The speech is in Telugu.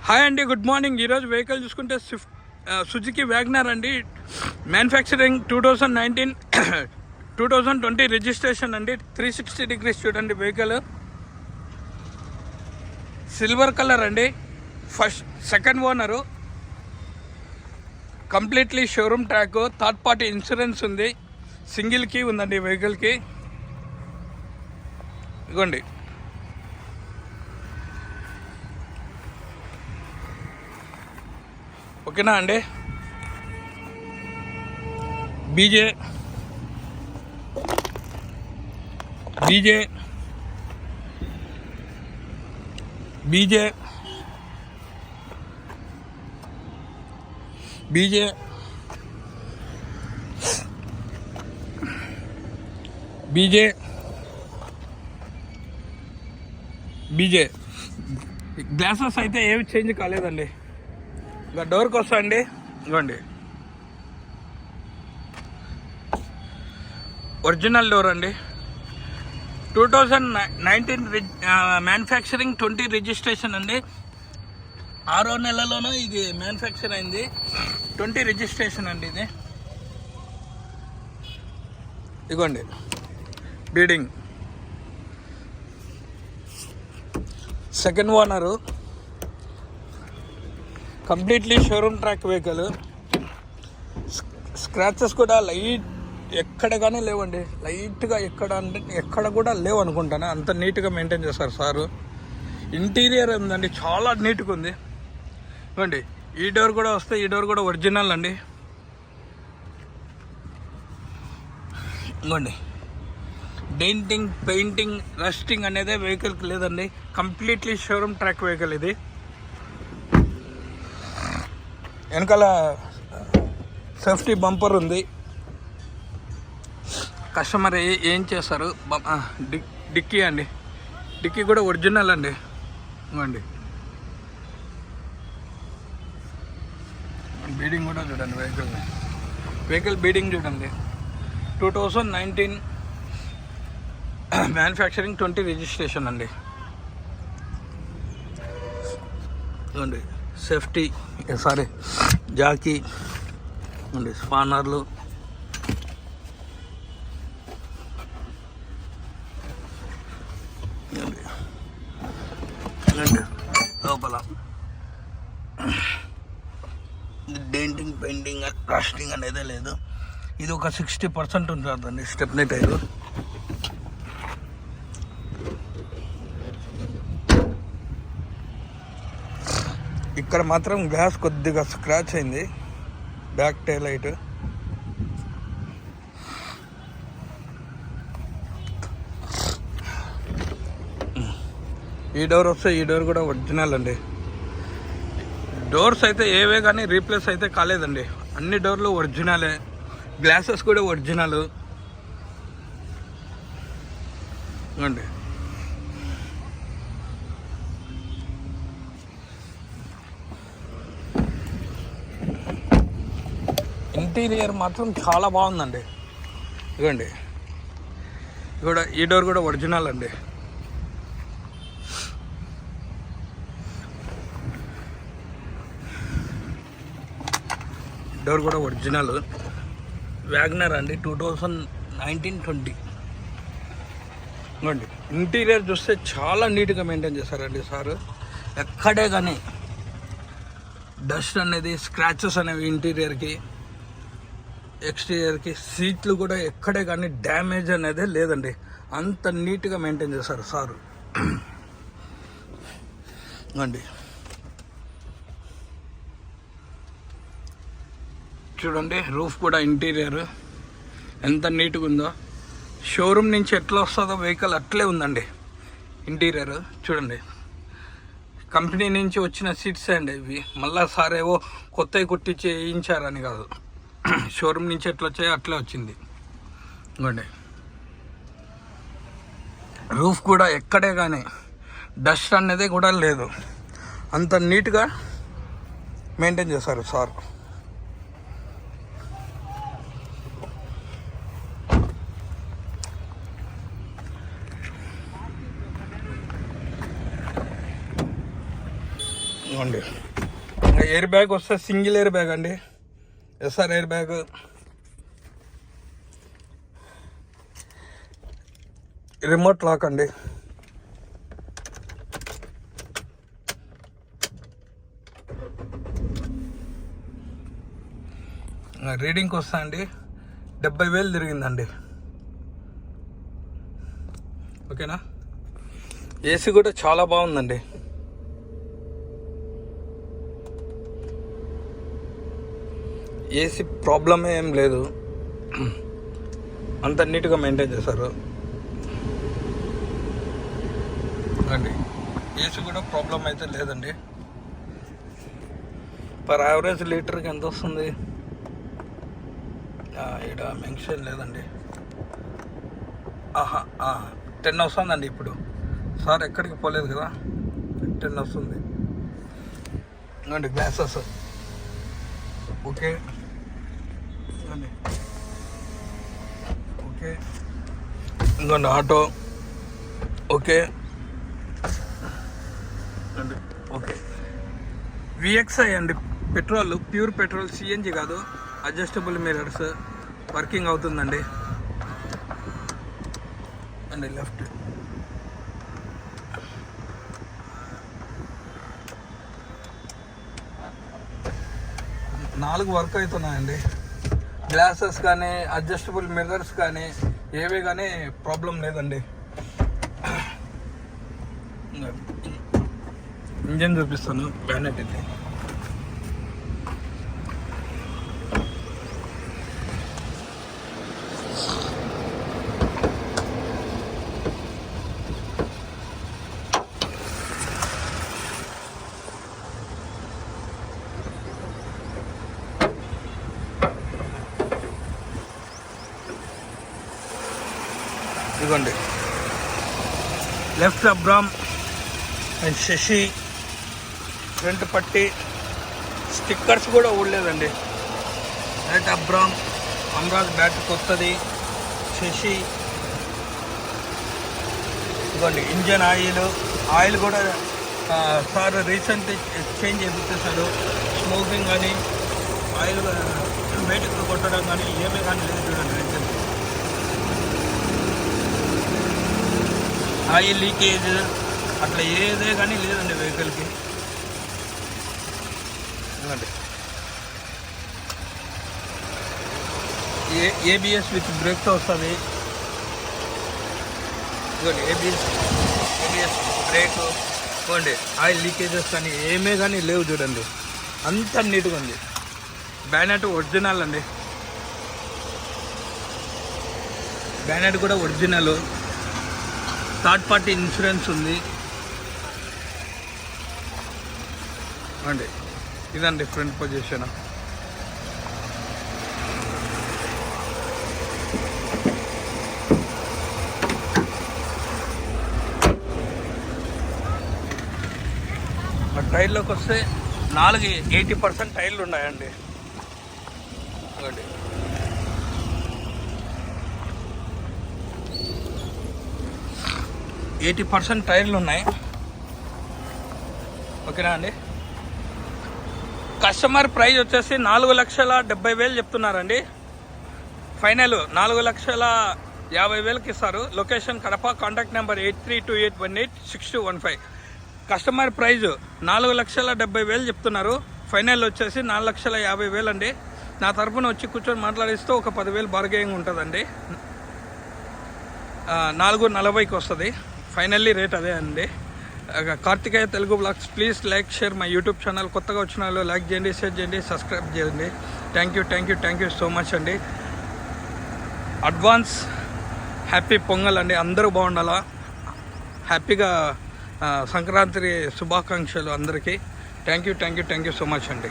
హాయ్ అండి, గుడ్ మార్నింగ్. ఈరోజు వెహికల్ చూసుకుంటే స్విఫ్ట్ సుజుకి వ్యాగనర్ అండి. మ్యానుఫ్యాక్చరింగ్ 2020 రిజిస్ట్రేషన్ అండి. 360 degrees చూడండి వెహికల్. సిల్వర్ కలర్ అండి. Second owner. Completely showroom track. Third party insurance ఉంది. సింగిల్ కీ ఉందండి వెహికల్కి. ఇదిగోండి. ఓకేనా అండి. బీజే బీజే బీజే బీజే బీజే బీజే గ్లాసెస్ అయితే ఏమి చేంజ్ కాలేదండి. ఇంకా డోర్కి వస్తా అండి. ఇవ్వండి, ఒరిజినల్ డోర్ అండి. 2019 మ్యానుఫ్యాక్చరింగ్ 20 రిజిస్ట్రేషన్ అండి. 6వ నెలలోనూ ఇది మ్యానుఫ్యాక్చర్ అయింది. 20 రిజిస్ట్రేషన్ అండి ఇది. ఇదిగోండి beading. Second owner. Completely showroom track vehicle. Scratches కూడా లైట్ ఎక్కడ కానీ లేవండి. లైట్గా ఎక్కడ కూడా లేవు అనుకుంటాను. అంత నీట్గా మెయింటైన్ చేస్తారు సారు. ఇంటీరియర్ ఉందండి, చాలా నీట్గా ఉంది. ఇవ్వండి, ఈ డోర్ కూడా వస్తే ఈ డోర్ కూడా ఒరిజినల్ అండి. ఇవ్వండి, డెంటింగ్, పెయింటింగ్, రస్టింగ్ అనేది వెహికల్కి లేదండి. కంప్లీట్లీ షోరూమ్ ట్రాక్ వెహికల్ ఇది. వెనకాల సేఫ్టీ బంపర్ ఉంది. కస్టమర్ ఏం చేస్తారు, డిక్కీ అండి. డిక్కీ కూడా ఒరిజినల్ అండి. ఇవ్వండి, బీడింగ్ కూడా చూడండి. వెహికల్ బీడింగ్ చూడండి. 2019 మ్యానుఫ్యాక్చరింగ్ 20 రిజిస్ట్రేషన్ అండి. ఇవ్వండి, సేఫ్టీ జాకీ అండి, స్పానర్లు. లోపల డెంటింగ్, పెయింటింగ్, రస్టింగ్ అనేది లేదు. ఇది ఒక 60% ఉంటుందండి స్టెప్నీ టైరు. ఇక్కడ మాత్రం గ్లాస్ కొద్దిగా స్క్రాచ్ అయింది, బ్యాక్ టైల్ లైట్. ఈ డోర్ వస్తే ఈ డోర్ కూడా ఒరిజినల్ అండి. డోర్స్ అయితే ఏవే కానీ రీప్లేస్ అయితే కాలేదండి. అన్ని డోర్లు ఒరిజినలే. గ్లాసెస్ కూడా ఒరిజినల్ అండి. ఇంటీరియర్ మాత్రం చాలా బాగుందండి. ఇవ్వండి, ఈ డోర్ కూడా ఒరిజినల్ అండి. డోర్ కూడా ఒరిజినల్. వ్యాగనర్ అండి, 2019-20. ఇవ్వండి, ఇంటీరియర్ చూస్తే చాలా నీట్గా మెయింటైన్ చేశారండి సారు. ఎక్కడే కానీ డస్ట్ అనేది, స్క్రాచెస్ అనేవి ఇంటీరియర్కి, ఎక్స్టీరియర్కి. సీట్లు కూడా ఎక్కడే కానీ డ్యామేజ్ అనేది లేదండి. అంత నీట్గా మెయింటైన్ చేస్తారు సారు. అండి చూడండి, రూఫ్ కూడా ఇంటీరియర్ ఎంత నీట్గా ఉందో. షోరూమ్ నుంచి ఎట్లా వస్తుందో వెహికల్ అట్లే ఉందండి. ఇంటీరియర్ చూడండి, కంపెనీ నుంచి వచ్చిన సీట్స్ అండి ఇవి. మళ్ళా సార్ ఏవో కొత్తవి కుట్టించి వేయించారని కాదు, షోరూమ్ నుంచి ఎట్లా వచ్చాయో అట్లే వచ్చింది. ఇవ్వండి, రూఫ్ కూడా ఎక్కడే కానీ డస్ట్ అనేది కూడా లేదు. అంత నీట్గా మెయింటైన్ చేశారు సార్. ఇవ్వండి. ఇంకా ఎయిర్ బ్యాగ్ వస్తే సింగిల్ ఎయిర్ బ్యాగ్ అండి, SR air bag. Remote lock అండి. రీడింగ్కి వస్తా అండి 70,000 తిరిగిందండి. ఓకేనా. ఏసీ కూడా చాలా బాగుందండి. ఏసీ ప్రాబ్లమే ఏం లేదు, అంత నీట్గా మెయింటైన్ చేశారు అండి. ఏసీ కూడా ప్రాబ్లం అయితే లేదండి. పర్ యావరేజ్ లీటర్కి ఎంత వస్తుంది ఇక్కడ మెన్షన్ లేదండి. 10 వస్తుందండి. ఇప్పుడు సార్ ఎక్కడికి పోలేదు కదా, 10 వస్తుంది అండి. గ్లాసెస్ ఓకే అండి. ఓకే ఇంకోండి ఆటో ఓకే అండి. ఓకే విఎక్స్ఐ అండి, పెట్రోల్, ప్యూర్ పెట్రోల్, సిఎన్జి కాదు. అడ్జస్టబుల్ మిర్రర్స్ వర్కింగ్ అవుతుందండి అండి. లెఫ్ట్ నాలుగు వర్క్ అవుతున్నాయండి. గ్లాసెస్ కానీ అడ్జస్టబుల్ మిర్రర్స్ కానీ ఏవే కానీ ప్రాబ్లం లేదండి. ఇంజన్ చూపిస్తాను. బ్యానెట్ ఇది ఇదిగోండి. Left apron and chassis front పట్టి స్టిక్కర్స్ కూడా ఊడలేదండి. రైట్ అబ్రామ్, అమరాజ్ బ్యాట్ కొత్తది, శశి. ఇదిగోండి ఇంజన్ ఆయిల్ కూడా సార్ రీసెంట్ చేంజ్ చేయించేశారు. స్మోకింగ్ కానీ ఆయిల్ బయటకు కొట్టడం కానీ ఏమీ కానీ లేదు చూడండి. రీసెంట్ ఆయిల్ లీకేజ్ అట్లా ఏదే కానీ లేదండి వెహికల్కి. ఎందుకంటే ఏబిఎస్ విత్ బ్రేక్తో వస్తుంది. ఇదిగోండి ఏబిఎస్ బ్రేక్. ఇదిగోండి ఆయిల్ లీకేజెస్ కానీ ఏమే కానీ లేవు చూడండి, అంత నీట్గా ఉంది. బ్యానెట్ ఒరిజినల్ అండి, బ్యానెట్ కూడా ఒరిజినల్. థర్డ్ పార్టీ ఇన్సూరెన్స్ ఉంది అండి. ఇదండి ఫ్రంట్ పొజిషన్. టైర్లోకి వస్తే 80% టైర్లు ఉన్నాయండి. 80% టైర్లు ఉన్నాయి. ఓకేనా అండి. కస్టమర్ ప్రైస్ వచ్చేసి 4,70,000 చెప్తున్నారండి. ఫైనల్ 4,50,000కి ఇస్తారు. Location Kadapa. Contact number 8328186215. Customer praise 4,70,000 చెప్తున్నారు. ఫైనల్ వచ్చేసి 4,50,000 అండి. నా తరఫున వచ్చి కూర్చొని మాట్లాడిస్తూ ఒక 10,000 బార్గెనింగ్ ఉంటుందండి. 4,40,000కి వస్తుంది. ఫైనల్లీ రేట్ అదే అండి. Karthikeya Telugu blogs. Please like, share my YouTube channel. కొత్తగా వచ్చిన వాళ్ళు లైక్ చేయండి, షేర్ చేయండి, సబ్స్క్రైబ్ చేయండి. థ్యాంక్ యూ సో మచ్ అండి. అడ్వాన్స్ హ్యాపీ పొంగల్ అండి. అందరూ బాగుండాలా. హ్యాపీగా సంక్రాంతి శుభాకాంక్షలు అందరికీ. థ్యాంక్ యూ సో మచ్ అండి.